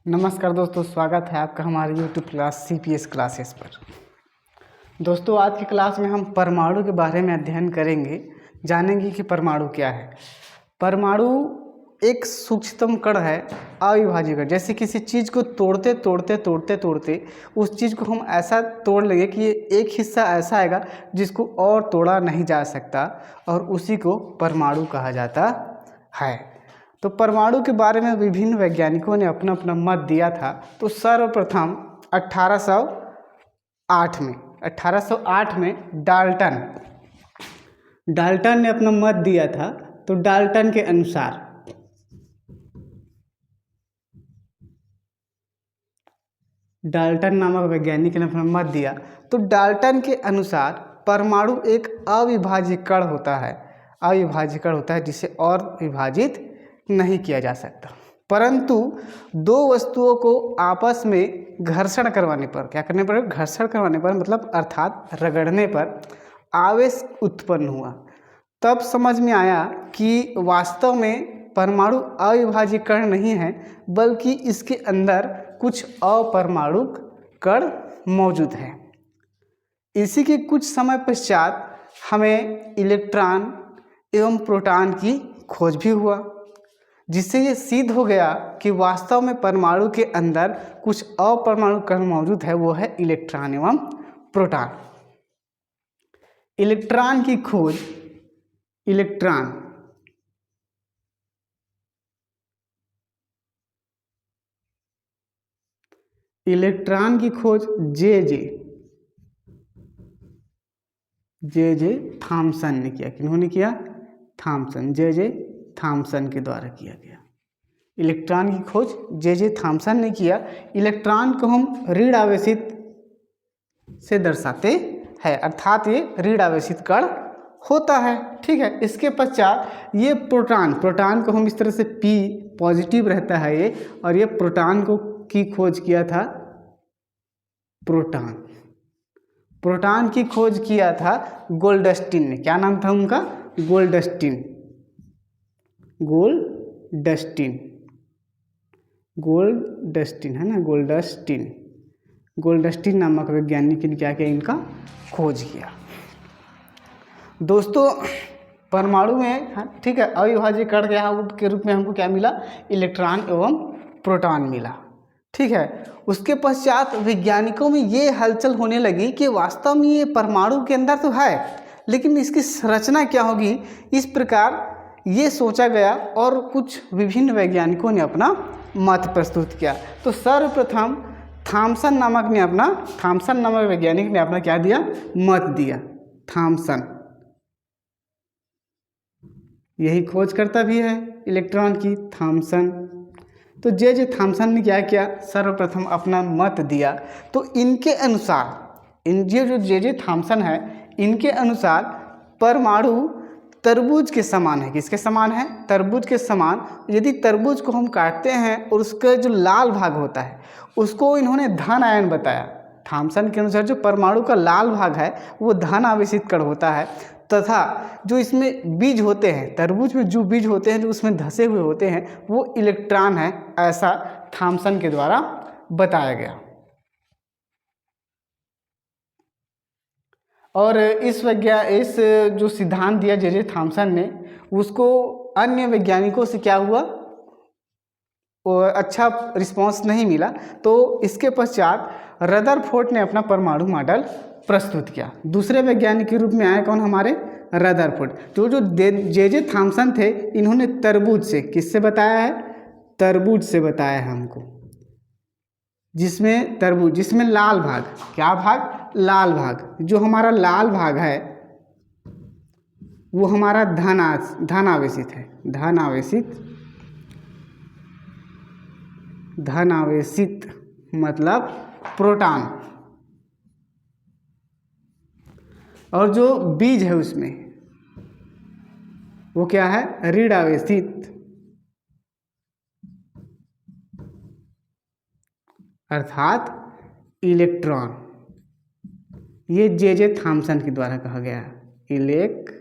नमस्कार दोस्तों, स्वागत है आपका हमारे YouTube क्लास CPS क्लासेस पर। दोस्तों, आज की क्लास में हम परमाणु के बारे में अध्ययन करेंगे, जानेंगे कि परमाणु क्या है। परमाणु एक सूक्ष्मतम कण है, अविभाज्य कण। जैसे किसी चीज़ को तोड़ते उस चीज़ को हम ऐसा तोड़ लेंगे कि ये एक हिस्सा ऐसा आएगा जिसको और तोड़ा नहीं जा सकता, और उसी को परमाणु कहा जाता है। तो परमाणु के बारे में विभिन्न वैज्ञानिकों ने अपना अपना मत दिया था। तो सर्वप्रथम 1808 में डाल्टन ने अपना मत दिया था। तो डाल्टन के अनुसार डाल्टन नामक वैज्ञानिक ने अपना मत दिया। तो डाल्टन के अनुसार परमाणु एक अविभाज्य कण होता है, जिसे और विभाजित नहीं किया जा सकता। परंतु दो वस्तुओं को आपस में घर्षण करवाने पर, क्या करने पर? घर्षण करवाने पर, मतलब अर्थात रगड़ने पर आवेश उत्पन्न हुआ। तब समझ में आया कि वास्तव में परमाणु अविभाज्य कण नहीं है, बल्कि इसके अंदर कुछ अपरमाणुक कण मौजूद हैं। इसी के कुछ समय पश्चात हमें इलेक्ट्रॉन एवं प्रोटॉन की खोज भी हुआ, जिससे ये सिद्ध हो गया कि वास्तव में परमाणु के अंदर कुछ अपरमाणु कण मौजूद है, वो है इलेक्ट्रॉन एवं प्रोटॉन। इलेक्ट्रॉन की खोज जे थॉमसन ने किया। किन्होंने किया? जे थॉमसन के द्वारा किया गया। इलेक्ट्रॉन की खोज जे थॉमसन ने किया। इलेक्ट्रॉन को हम ऋण आवेशित से दर्शाते हैं, अर्थात ये ऋण आवेशित कण होता है। ठीक है। इसके पश्चात ये प्रोटॉन को हम इस तरह से P पॉजिटिव रहता है ये, और ये प्रोटॉन को की खोज किया था प्रोटॉन की खोज किया था गोल्डस्टीन ने। क्या नाम था उनका? गोल्डस्टीन है ना, गोल्डस्टीन नामक वैज्ञानिक ने क्या किया? इनका खोज किया। दोस्तों, परमाणु में, ठीक है, अविभाज्य कण के रूप में हमको क्या मिला? इलेक्ट्रॉन एवं प्रोटॉन मिला। ठीक है। उसके पश्चात वैज्ञानिकों में ये हलचल होने लगी कि वास्तव में ये परमाणु के अंदर तो है, लेकिन इसकी संरचना क्या होगी? इस प्रकार ये सोचा गया, और कुछ विभिन्न वैज्ञानिकों ने अपना मत प्रस्तुत किया। तो सर्वप्रथम थॉमसन नामक वैज्ञानिक ने अपना क्या दिया? मत दिया। थॉमसन यही खोजकर्ता भी है इलेक्ट्रॉन की, थॉमसन। तो जे थॉमसन ने क्या किया? सर्वप्रथम अपना मत दिया। तो इनके अनुसार, जे थॉमसन है, इनके अनुसार परमाणु तरबूज के समान है। किसके समान है? तरबूज के समान। यदि तरबूज को हम काटते हैं और उसका जो लाल भाग होता है उसको इन्होंने धन आयन बताया। थॉमसन के अनुसार जो परमाणु का लाल भाग है वो धन आवेशित कण होता है, तथा जो इसमें बीज होते हैं, तरबूज में जो बीज होते हैं, जो उसमें धसे हुए होते हैं, वो इलेक्ट्रॉन है, ऐसा थॉमसन के द्वारा बताया गया। और इस जो सिद्धांत दिया जे थॉमसन ने, उसको अन्य वैज्ञानिकों से क्या हुआ? अच्छा रिस्पांस नहीं मिला। तो इसके पश्चात रदरफोर्ड ने अपना परमाणु मॉडल प्रस्तुत किया। दूसरे वैज्ञानिक के रूप में आए कौन? हमारे रदरफोर्ड। जो जे थॉमसन थे, इन्होंने तरबूज से, किससे बताया है? तरबूज से बताया है हमको, जिसमें लाल भाग, क्या भाग? लाल भाग। जो हमारा लाल भाग है वो हमारा धन आवेशित है। धन आवेशित मतलब प्रोटॉन। और जो बीज है उसमें वो क्या है? ऋण आवेशित, अर्थात इलेक्ट्रॉन। ये जे थॉमसन के द्वारा कहा गया, इलेक्ट्रॉन।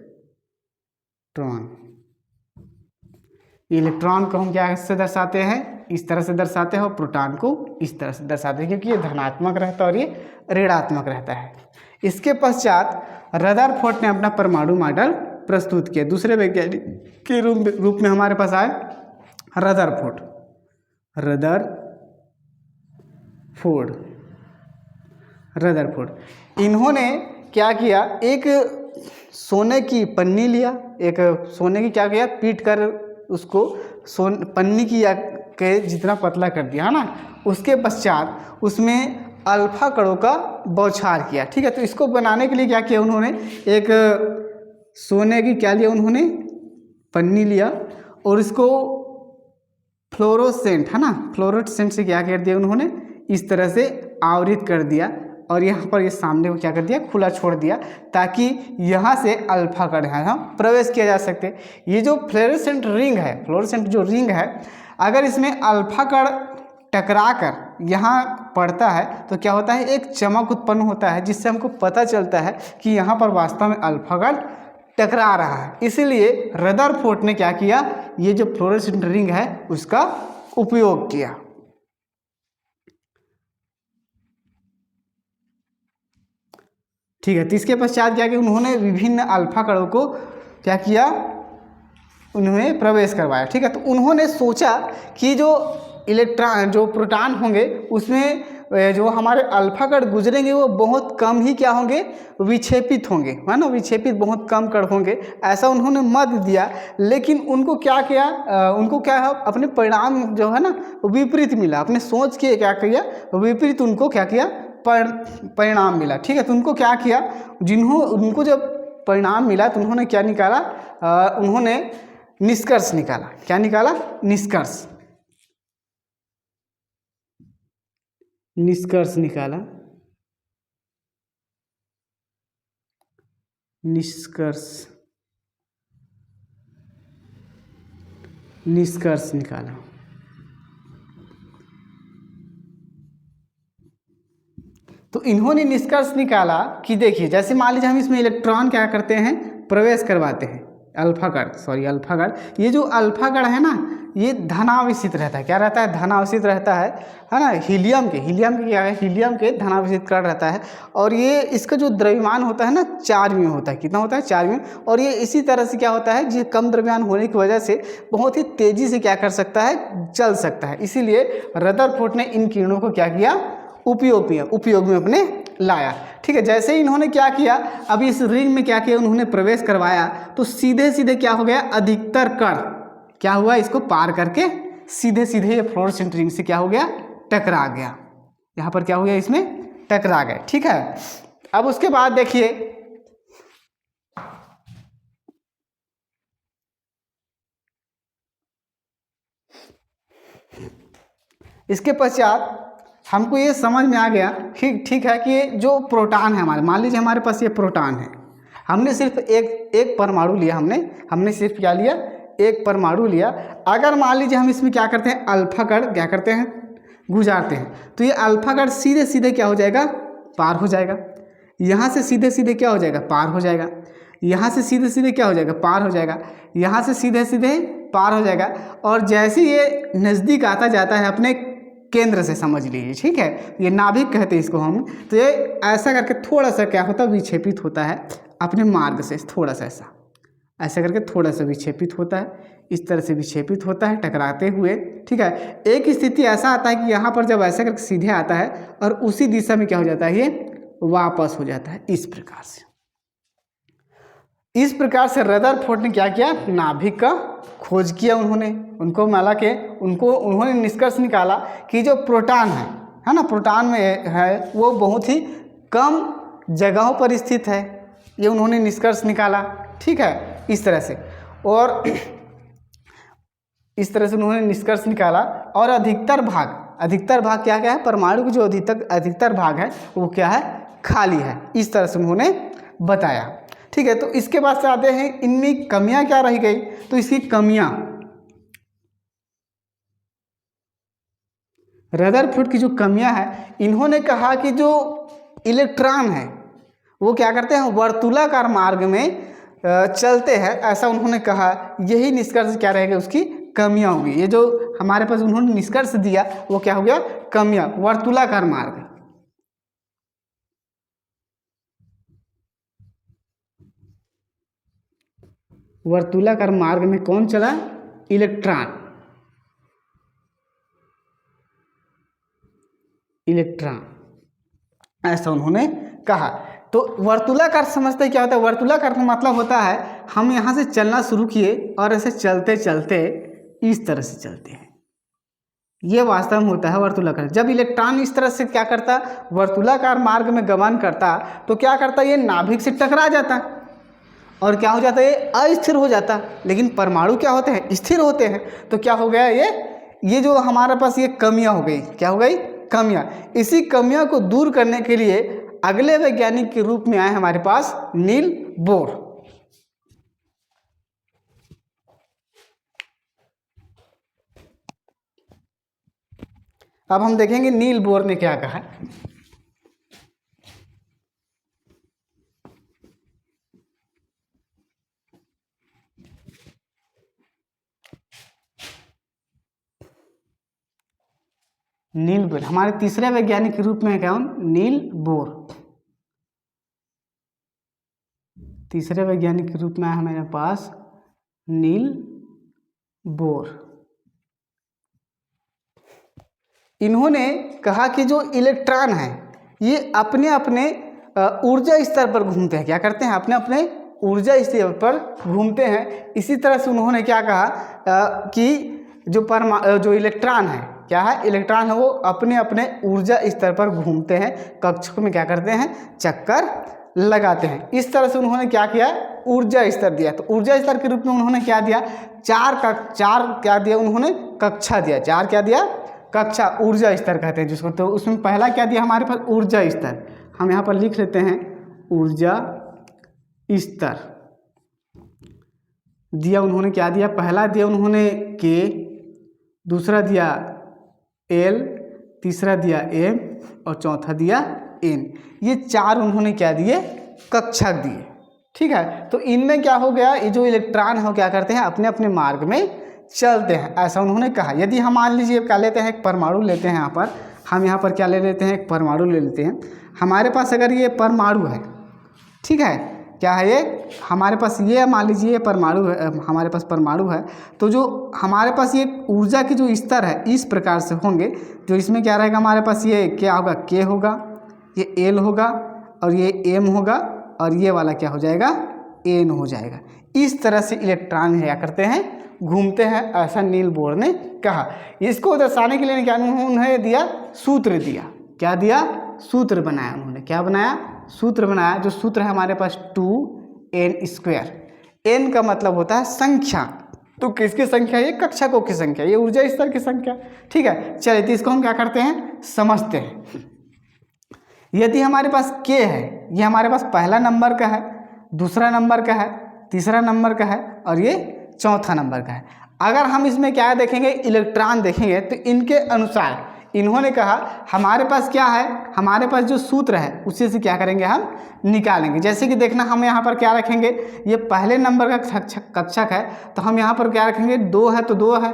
इलेक्ट्रॉन को हम क्या से दर्शाते हैं, इस तरह से दर्शाते हैं, और प्रोटॉन को इस तरह से दर्शाते हैं, क्योंकि ये धनात्मक रहता है और ये ऋणात्मक रहता है। इसके पश्चात रदरफोर्ड ने अपना परमाणु मॉडल प्रस्तुत किया। दूसरे वैज्ञानिक के रूप में हमारे पास आए रदरफोर्ड। इन्होंने क्या किया, एक सोने की पन्नी लिया, एक सोने की क्या किया, पीट कर उसको पन्नी की या के जितना पतला कर दिया, है ना। उसके पश्चात उसमें अल्फा कणों का बौछार किया, ठीक है। तो इसको बनाने के लिए क्या किया उन्होंने, एक सोने की क्या लिया उन्होंने, पन्नी लिया, और इसको फ्लोरोसेंट, है ना, फ्लोरोसेंट से क्या कर दिया उन्होंने, इस तरह से आवृत कर दिया, और यहाँ पर ये सामने को क्या कर दिया, खुला छोड़ दिया, ताकि यहाँ से अल्फा कण है हम प्रवेश किया जा सकते। ये जो फ्लोरोसेंट रिंग है, फ्लोरोसेंट जो रिंग है, अगर इसमें अल्फा कण टकरा कर यहाँ पड़ता है तो क्या होता है, एक चमक उत्पन्न होता है, जिससे हमको पता चलता है कि यहाँ पर वास्तव में अल्फा कण टकरा रहा है। इसीलिए रदरफोर्ड ने क्या किया, ये जो फ्लोरोसेंट रिंग है उसका उपयोग किया। ठीक है। तो इसके पश्चात क्या किया उन्होंने, विभिन्न अल्फा कणों को क्या किया, उन्होंने प्रवेश करवाया। ठीक है। तो उन्होंने सोचा कि जो इलेक्ट्रॉन, जो प्रोटॉन होंगे, उसमें जो हमारे अल्फा कण गुजरेंगे वो बहुत कम ही क्या होंगे, विक्षेपित होंगे, है ना, विक्षेपित बहुत कम कण होंगे, ऐसा उन्होंने मत दिया। लेकिन उनको क्या किया, उनको क्या है, अपने परिणाम जो है ना विपरीत मिला, अपने सोच के क्या किया, विपरीत उनको क्या किया, परिणाम मिला। ठीक है। तो उनको क्या किया, उनको जब परिणाम मिला तो उन्होंने क्या निकाला, उन्होंने निष्कर्ष निकाला। क्या निकाला, निष्कर्ष निकाला। निष्कर्ष निकाला। तो इन्होंने निष्कर्ष निकाला कि देखिए, जैसे मान लीजिए हम इसमें इलेक्ट्रॉन क्या करते हैं, प्रवेश करवाते हैं, अल्फा कण, ये जो अल्फा कण है ना, ये धनावेशित रहता है। क्या रहता है, धनावेशित रहता है ना। हीलियम के क्या है, हीलियम के धनावेशित कण रहता है, और ये इसका जो द्रव्यमान होता है ना, चार्ज में होता है। कितना होता है, चार्ज में। और ये इसी तरह से क्या होता है, जो कम द्रव्यमान होने की वजह से बहुत ही तेजी से क्या कर सकता है, चल सकता है। इसीलिए रदरफोर्ड ने इन किरणों को क्या किया, उपयोग में अपने लाया। ठीक है। जैसे ही इन्होंने क्या किया, अब इस रिंग में क्या किया, उन्होंने प्रवेश करवाया, तो सीधे सीधे क्या हो गया, अधिकतर कण क्या हुआ, इसको पार करके सीधे सीधे ये फ्लोरोसेंट रिंग से क्या हो गया, टकरा गया। यहाँ पर क्या हो गया, इसमें टकरा गए। ठीक है। अब उसके बाद देखिए, इसके पश्चात हमको ये समझ में आ गया, ठीक है, कि जो प्रोटॉन है हमारे, मान लीजिए हमारे पास ये प्रोटॉन है, हमने सिर्फ एक परमाणु लिया, हमने सिर्फ क्या लिया, एक परमाणु लिया। अगर मान लीजिए हम इसमें क्या करते हैं, अल्फा कण क्या करते हैं, गुजारते हैं, तो ये अल्फा कण सीधे सीधे क्या हो जाएगा, पार हो जाएगा। यहाँ से सीधे सीधे क्या हो जाएगा, पार हो जाएगा। यहाँ से सीधे सीधे क्या हो जाएगा, पार हो जाएगा। यहाँ से सीधे सीधे पार हो जाएगा। और जैसे ये नज़दीक आता जाता है अपने केंद्र से, समझ लीजिए, ठीक है, ये नाभिक कहते हैं इसको हम, तो ये ऐसा करके थोड़ा सा क्या होता है, विक्षेपित होता है अपने मार्ग से, थोड़ा सा ऐसा करके थोड़ा सा विक्षेपित होता है, इस तरह से विक्षेपित होता है टकराते हुए। ठीक है। एक स्थिति ऐसा आता है कि यहाँ पर जब ऐसा करके सीधे आता है और उसी दिशा में क्या हो जाता है, ये वापस हो जाता है, इस प्रकार से रदरफोर्ड ने क्या किया, नाभिक का खोज किया। उन्होंने निष्कर्ष निकाला कि जो प्रोटॉन है ना, प्रोटॉन में है, वो बहुत ही कम जगहों पर स्थित है, ये उन्होंने निष्कर्ष निकाला। ठीक है। इस तरह से उन्होंने निष्कर्ष निकाला। और अधिकतर भाग क्या है, परमाणु की जो अधिकतर भाग है वो क्या है, खाली है, इस तरह से उन्होंने बताया। ठीक है। तो इसके बाद से आते हैं, इनमें कमियां क्या रह गई, तो इसकी कमियां, रदरफोर्ड की जो कमियां हैं, इन्होंने कहा कि जो इलेक्ट्रॉन है वो क्या करते हैं, वर्तुलाकार मार्ग में चलते हैं, ऐसा उन्होंने कहा। यही निष्कर्ष क्या रहेगा, उसकी कमियां होगी। ये जो हमारे पास उन्होंने निष्कर्ष दिया वो क्या हो गया, कमियां। वर्तुलाकार मार्ग, वर्तुलाकार मार्ग में कौन चला, इलेक्ट्रॉन, इलेक्ट्रॉन, ऐसा उन्होंने कहा। तो वर्तुलाकार समझते क्या होता है, वर्तुलाकार का मतलब होता है हम यहाँ से चलना शुरू किए और ऐसे चलते चलते इस तरह से चलते हैं, ये वास्तव में होता है वर्तुलाकार। जब इलेक्ट्रॉन इस तरह से क्या करता, वर्तुलाकार मार्ग में गमन करता, तो क्या करता, ये नाभिक से टकरा जाता और क्या हो जाता है, ये अस्थिर हो जाता। लेकिन परमाणु क्या होते हैं, स्थिर होते हैं। तो क्या हो गया, ये जो हमारे पास ये कमियां हो गई, क्या हो गई, कमियां। इसी कमियां को दूर करने के लिए अगले वैज्ञानिक के रूप में आए हमारे पास नील बोर। अब हम देखेंगे नील बोर ने क्या कहा। नील बोर हमारे तीसरे वैज्ञानिक के रूप में कौन, नील बोर। तीसरे वैज्ञानिक के रूप में आया हमारे पास नील बोर। इन्होंने कहा कि जो इलेक्ट्रॉन है ये अपने अपने ऊर्जा स्तर पर घूमते हैं, क्या करते हैं, अपने अपने ऊर्जा स्तर पर घूमते हैं। इसी तरह से उन्होंने क्या कहा कि जो इलेक्ट्रॉन है, क्या है, इलेक्ट्रॉन है, वो अपने अपने ऊर्जा स्तर पर घूमते हैं, कक्षों में क्या करते हैं, चक्कर लगाते हैं। इस तरह से उन्होंने क्या किया, ऊर्जा स्तर दिया। तो ऊर्जा स्तर के रूप में उन्होंने क्या दिया, चार क्या दिया, उन्होंने कक्षा दिया। चार क्या दिया, कक्षा, ऊर्जा स्तर कहते हैं जिसको। तो उसमें पहला क्या दिया हमारे पास, ऊर्जा स्तर। हम यहाँ पर लिख लेते हैं ऊर्जा स्तर दिया उन्होंने। क्या दिया, पहला दिया उन्होंने के, दूसरा दिया एल, तीसरा दिया एम और चौथा दिया एन। ये चार उन्होंने क्या दिए, कक्षक दिए। ठीक है, तो इनमें क्या हो गया, ये जो इलेक्ट्रॉन है क्या करते हैं, अपने अपने मार्ग में चलते हैं, ऐसा उन्होंने कहा। यदि हम मान लीजिए क्या लेते हैं, एक परमाणु लेते हैं। यहाँ पर हम यहाँ पर क्या ले लेते हैं, एक परमाणु ले लेते हैं। हमारे पास अगर ये परमाणु है, ठीक है, क्या है ये हमारे पास, ये मान लीजिए ये परमाणु है, हमारे पास परमाणु है। तो जो हमारे पास ये ऊर्जा के जो स्तर है इस प्रकार से होंगे। जो इसमें क्या रहेगा हमारे पास, ये क्या होगा, के होगा, ये एल होगा और ये एम होगा और ये वाला क्या हो जाएगा, एन हो जाएगा। इस तरह से इलेक्ट्रॉन क्या करते हैं, घूमते हैं, ऐसा नील बोर ने कहा। इसको दर्शाने के लिए क्या उन्होंने दिया, सूत्र दिया। क्या दिया, सूत्र बनाया उन्होंने। क्या बनाया, सूत्र बनाया। जो सूत्र है हमारे पास 2n²। n का मतलब होता है संख्या। तो किसकी संख्या, ये कक्षकों की संख्या, ये ऊर्जा स्तर की संख्या। ठीक है, चलिए तो इसको हम क्या करते हैं, समझते हैं। यदि हमारे पास k है, ये हमारे पास पहला नंबर का है, दूसरा नंबर का है, तीसरा नंबर का है और ये चौथा नंबर का है। अगर हम इसमें क्या देखेंगे, इलेक्ट्रॉन देखेंगे, तो इनके अनुसार इन्होंने कहा हमारे पास क्या है, हमारे पास जो सूत्र है उसी से क्या करेंगे, हम निकालेंगे। जैसे कि देखना, हम यहाँ पर क्या रखेंगे, ये पहले नंबर का कक्षक है, तो हम यहाँ पर क्या रखेंगे, 2 है तो 2 है।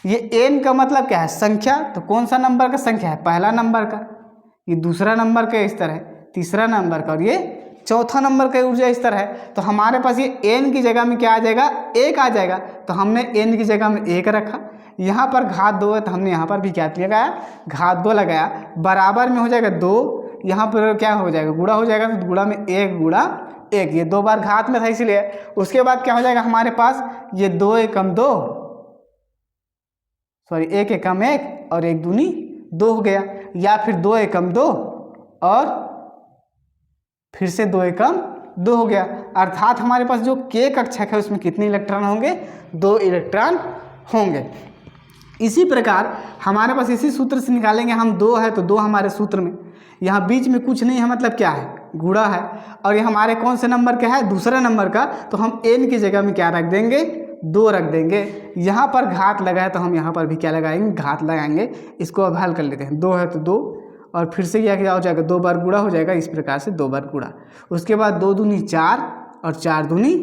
ये n का मतलब क्या है, संख्या। तो कौन सा नंबर का संख्या है, पहला नंबर का। ये दूसरा नंबर का स्तर है, तीसरा नंबर का और ये चौथा नंबर का ऊर्जा स्तर है। तो हमारे पास ये n की जगह में क्या आ जाएगा, 1 आ जाएगा। तो हमने n की जगह में 1 रखा। यहाँ पर घात 2 है तो हमने यहाँ पर भी क्या लगाया, घात 2 लगाया। बराबर में हो जाएगा 2, यहाँ पर क्या हो जाएगा, गुणा हो जाएगा। तो गुणा में 1 गुणा 1, ये 2 बार घात में था इसलिए। उसके बाद क्या हो जाएगा हमारे पास, ये 2 एकम 2, सॉरी 1 एकम 1 और 1 दूनी 2 हो गया। या फिर 2 एकम 2 और फिर से 2 एकम 2 हो गया। अर्थात हमारे पास जो k कक्षक है उसमें कितने इलेक्ट्रॉन होंगे, 2 इलेक्ट्रॉन होंगे। इसी प्रकार हमारे पास इसी सूत्र से निकालेंगे हम। 2 है तो 2 हमारे सूत्र में, यहाँ बीच में कुछ नहीं है, मतलब क्या है, गुणा है। और ये हमारे कौन से नंबर का है, दूसरा नंबर का। तो हम n की जगह में क्या रख देंगे, 2 रख देंगे। यहाँ पर घात लगा है तो हम यहाँ पर भी क्या लगाएंगे, घात लगाएंगे। इसको अब हल कर लेते हैं। 2 है तो 2 और फिर से यह क्या हो जाएगा, 2 बार गुणा हो जाएगा। इस प्रकार से 2 बार गुणा। उसके बाद 2 दूनी 4 और 4 दूनी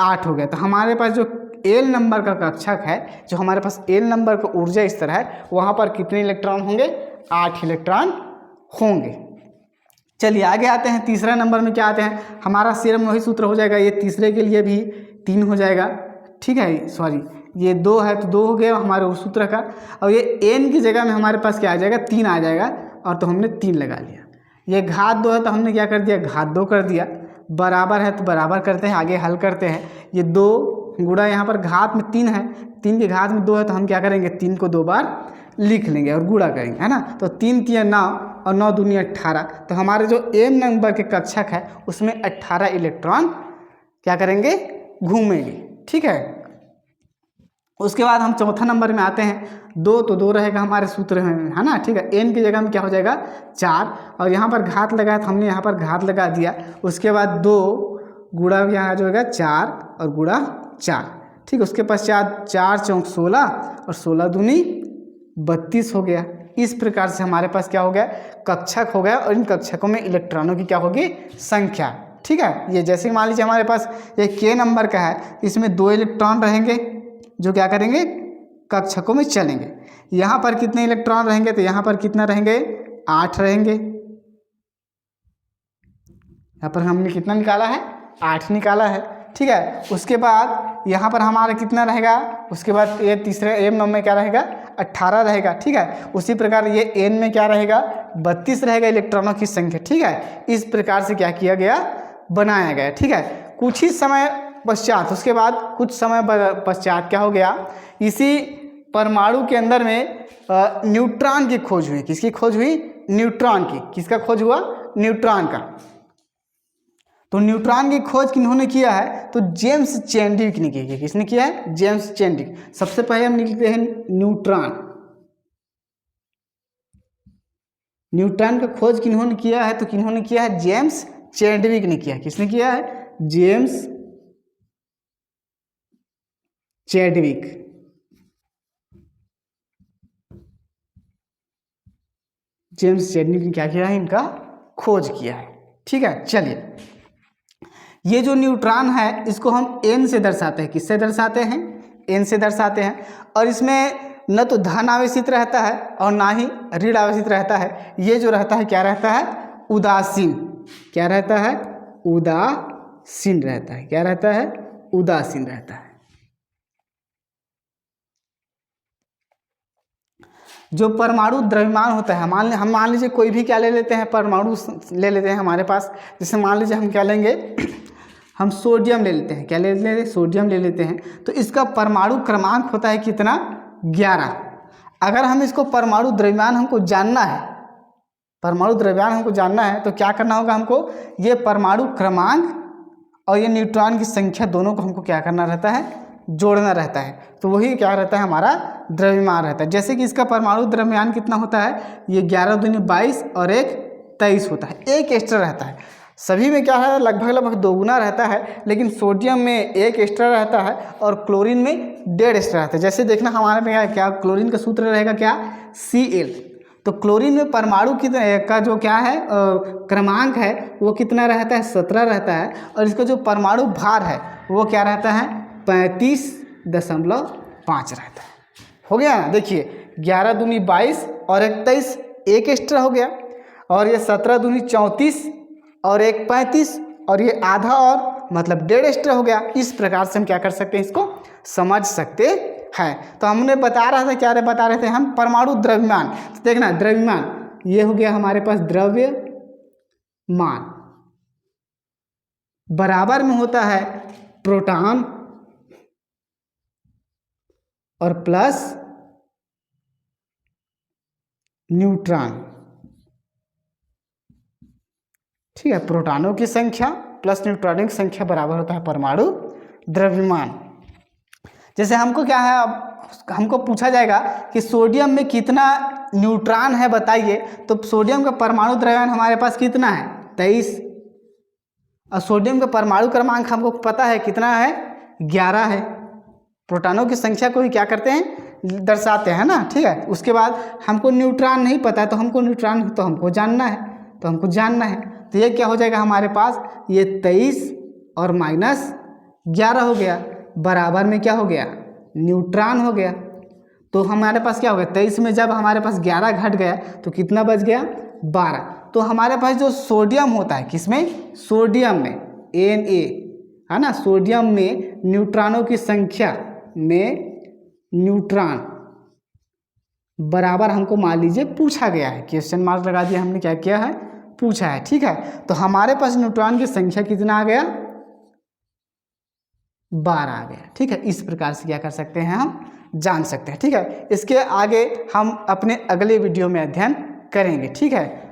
8 हो गया। तो हमारे पास जो एल नंबर का कक्षक है, जो हमारे पास एल नंबर का ऊर्जा स्तर है, वहाँ पर कितने इलेक्ट्रॉन होंगे? 8 इलेक्ट्रॉन होंगे। चलिए आगे आते हैं, तीसरा नंबर में क्या आते हैं, हमारा शेर में वही सूत्र हो जाएगा, ये तीसरे के लिए भी 3 हो जाएगा, ठीक है, सॉरी ये 2 है तो 2 हो गया हमारे उस सूत्र का, और ये n की जगह में हमारे पास क्या आ जाएगा? 3 आ जाएगा, और तो हमने 3 लगा लिया। ये घात 2 है तो हमने क्या कर दिया? घात 2 कर दिया। बराबर है तो बराबर करते हैं, आगे हल करते हैं। ये 2 गुणा यहाँ पर घात में 3 है, 3 के घात में 2 है तो हम क्या करेंगे? 3 को 2 बार लिख लेंगे और गुणा करेंगे, है ना। तो 3 3 9 और 9 दूनी 18, तो हमारे जो m नंबर के कक्षक है उसमें 18 इलेक्ट्रॉन क्या करेंगे? घूमेंगे, ठीक है। उसके बाद हम चौथा नंबर में आते हैं, 2 तो 2 रहेगा हमारे सूत्र में, है ना, ठीक है। n की जगह में क्या हो जाएगा? 4, और यहाँ पर घात लगाया तो हमने यहाँ पर घात लगा दिया। उसके बाद 2 गुणा यहाँ जो होगा 4 और गुणा 4, ठीक। उसके पश्चात 4 चौक 16 और 16 दूनी 32 हो गया। इस प्रकार से हमारे पास क्या हो गया? कक्षक हो गया, और इन कक्षकों में इलेक्ट्रॉनों की क्या होगी? संख्या, ठीक है। ये जैसे मान लीजिए हमारे पास ये k नंबर का है, इसमें 2 इलेक्ट्रॉन रहेंगे जो क्या करेंगे? कक्षकों में चलेंगे। यहाँ पर कितने इलेक्ट्रॉन रहेंगे? तो यहाँ पर कितना रहेंगे? 8 रहेंगे। यहाँ पर हमने कितना निकाला है? 8 निकाला है, ठीक है। उसके बाद यहाँ पर हमारा कितना रहेगा? उसके बाद ये तीसरे m नंबर में क्या रहेगा? 18 रहेगा, ठीक है। उसी प्रकार ये n में क्या रहेगा? 32 रहेगा इलेक्ट्रॉनों की संख्या, ठीक है। इस प्रकार से क्या किया गया? बनाया गया, ठीक है। कुछ ही समय पश्चात, उसके बाद कुछ समय पश्चात क्या हो गया? इसी परमाणु के अंदर में न्यूट्रॉन की खोज हुई। किसकी खोज हुई? न्यूट्रॉन की। किसका खोज हुआ? न्यूट्रॉन का। तो न्यूट्रॉन की खोज किन्होंने किया है? तो जेम्स चैडविक ने की है। किसने किया है? James Chadwick. सबसे पहले हम लिखते हैं न्यूट्रॉन। न्यूट्रॉन का खोज किन्होंने किया है? तो किन्होंने किया है? जेम्स चैडविक ने किया है। किसने किया है? James Chadwick. जेम्स चैडविक ने क्या किया है? इनका खोज किया है, ठीक है। चलिए, ये जो न्यूट्रॉन है इसको हम n से दर्शाते हैं। किससे दर्शाते हैं? n से दर्शाते हैं। और इसमें न तो धन आवेशित रहता है और ना ही ऋण आवेशित रहता है। ये जो रहता है क्या रहता है? उदासीन। क्या रहता है? उदासीन रहता है। क्या रहता है? उदासीन रहता है। जो परमाणु द्रव्यमान होता है, हम मान लीजिए कोई भी क्या ले लेते हैं? परमाणु ले लेते हैं हमारे पास। जैसे मान लीजिए हम क्या लेंगे? हम सोडियम ले लेते हैं। क्या ले लेते हैं? सोडियम ले लेते हैं। तो इसका परमाणु क्रमांक होता है कितना? 11। अगर हम इसको परमाणु द्रव्यमान हमको जानना है, परमाणु द्रव्यमान हमको जानना है, तो क्या करना होगा हमको? ये परमाणु क्रमांक और ये न्यूट्रॉन की संख्या दोनों को हमको क्या करना रहता है? जोड़ना रहता है। तो वही क्या रहता है? हमारा द्रव्यमान रहता है। जैसे कि इसका परमाणु द्रव्यमान कितना होता है? ये 11 दूनी 22 और 1 23 होता है। एक एक्स्ट्रा रहता है। सभी में क्या है? लगभग दोगुना रहता है, लेकिन सोडियम में 1 एक्स्ट्रा रहता है और क्लोरीन में 1.5 एक्स्ट्रा रहता है। जैसे देखना हमारे में क्या क्लोरीन का सूत्र रहेगा क्या? Cl। तो क्लोरीन में परमाणु का जो क्या है क्रमांक है वो कितना रहता है? 17 रहता है। और इसका जो परमाणु भार है वो क्या रहता है? 35.5 रहता है। हो गया ना? देखिए 11 दूनी 22 और 1 23, 1 एक्स्ट्रा हो गया। और ये 17 दूनी 34 और 1 35 और ये आधा और मतलब 1.5 एक्स्ट्रा हो गया। इस प्रकार से हम क्या कर सकते हैं? इसको समझ सकते हैं। तो हमने बता रहा था, क्या बता रहे थे हम? परमाणु द्रव्यमान। तो देखना द्रव्यमान ये हो गया हमारे पास द्रव्यमान, बराबर में होता है प्रोटॉन और प्लस न्यूट्रॉन, ठीक है। प्रोटॉनों की संख्या प्लस न्यूट्रॉनों की संख्या बराबर होता है परमाणु द्रव्यमान। जैसे हमको क्या है, अब हमको पूछा जाएगा कि सोडियम में कितना न्यूट्रॉन है बताइए। तो सोडियम का परमाणु द्रव्यमान हमारे पास कितना है? 23। और सोडियम का परमाणु क्रमांक हमको पता है कितना है? 11 है। प्रोटॉनों की संख्या को ही क्या करते हैं? दर्शाते हैं ना, ठीक है। उसके बाद हमको न्यूट्रॉन नहीं पता है, तो हमको न्यूट्रॉन तो हमको जानना है, तो हमको जानना है। तो ये क्या हो जाएगा हमारे पास? ये 23 और -11 हो गया। बराबर में क्या हो गया, न्यूट्रॉन हो गया। तो हमारे पास क्या हो गया, 23 में जब हमारे पास 11 घट गया तो कितना बच गया, 12। तो हमारे पास जो सोडियम होता है, किसमें, सोडियम में, Na है ना, सोडियम में न्यूट्रॉनों की संख्या में न्यूट्रॉन बराबर हमको मान लीजिए पूछा गया है, क्वेश्चन मार्क लगा दिया हमने, क्या किया है, पूछा है। ठीक है, तो हमारे पास न्यूट्रॉन की संख्या कितना आ गया, 12 आ गया। ठीक है, इस प्रकार से क्या कर सकते हैं, हम जान सकते हैं। ठीक है, इसके आगे हम अपने अगले वीडियो में अध्ययन करेंगे। ठीक है।